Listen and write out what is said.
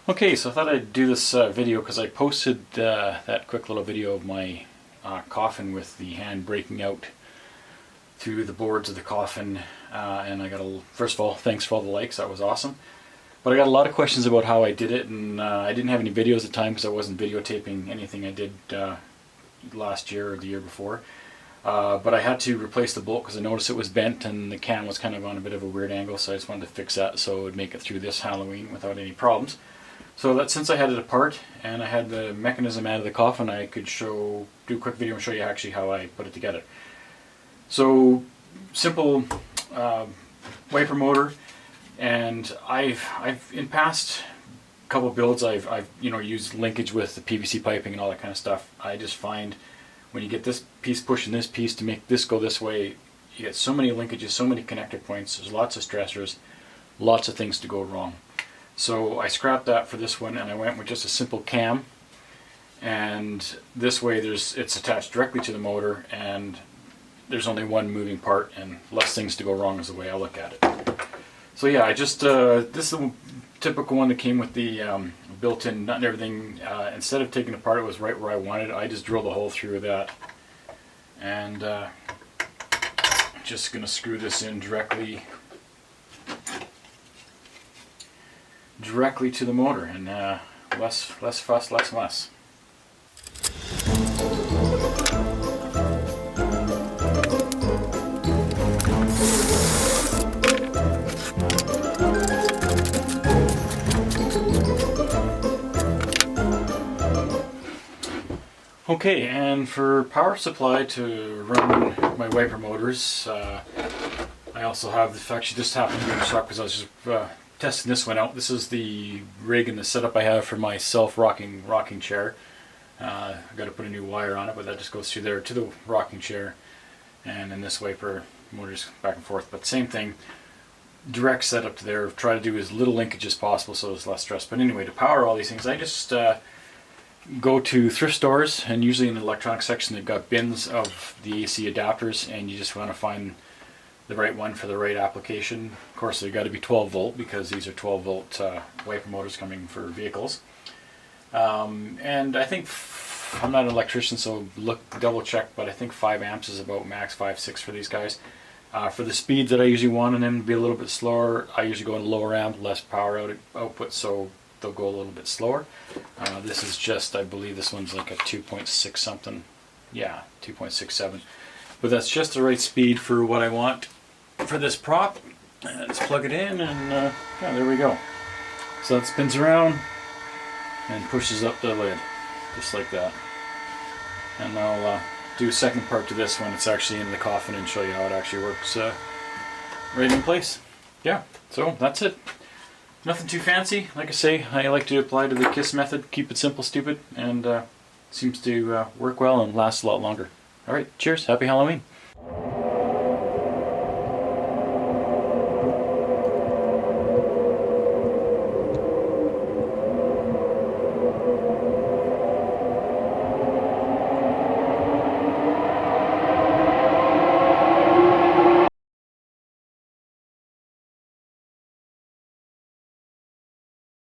Okay, so I thought I'd do this video because I posted that quick little video of my coffin with the hand breaking out through the boards of the coffin, and I got first of all, thanks for all the likes, that was awesome. But I got a lot of questions about how I did it, and I didn't have any videos at the time because I wasn't videotaping anything I did last year or the year before. But I had to replace the bolt because I noticed it was bent and the can was kind of on a bit of a weird angle, so I just wanted to fix that so it would make it through this Halloween without any problems. So that since I had it apart and I had the mechanism out of the coffin, I could do a quick video and show you actually how I put it together. So simple wiper motor, and I've in past couple builds I've used linkage with the PVC piping and all that kind of stuff. I just find when you get this piece pushing this piece to make this go this way, you get so many linkages, so many connector points, there's lots of stressors, lots of things to go wrong. So I scrapped that for this one and I went with just a simple cam, and this way it's attached directly to the motor and there's only one moving part and less things to go wrong is the way I look at it. So yeah, I just this is the typical one that came with the built-in nut and everything. Instead of taking it apart, it was right where I wanted it. I just drilled a hole through that, and just gonna screw this in directly to the motor, and less fuss, less mess. Okay, and for power supply to run my wiper motors, I also have actually just happened to be in the shop because I was just testing this one out. This is the rig and the setup I have for my self-rocking chair. I've got to put a new wire on it, but that just goes through there to the rocking chair, and then this wiper motors back and forth. But same thing, direct setup to there. Try to do as little linkage as possible so there's less stress. But anyway, to power all these things, I just go to thrift stores, and usually in the electronic section they've got bins of the AC adapters, and you just want to find the right one for the right application. Of course, they've got to be 12 volt because these are 12 volt wiper motors coming for vehicles. And I think, I'm not an electrician, so double check, but I think 5 amps is about max, 5, 6 for these guys. For the speeds that I usually want them to be a little bit slower, I usually go in lower amp, less power output, so they'll go a little bit slower. This is just, I believe this one's like a 2.6 something. Yeah, 2.67. But that's just the right speed for what I want for this prop. Let's plug it in, and yeah, there we go. So it spins around and pushes up the lid, just like that. And I'll do a second part to this when it's actually in the coffin and show you how it actually works right in place. Yeah, so that's it. Nothing too fancy. Like I say, I like to apply to the KISS method, keep it simple, stupid, and seems to work well and last a lot longer. Alright, cheers, happy Halloween.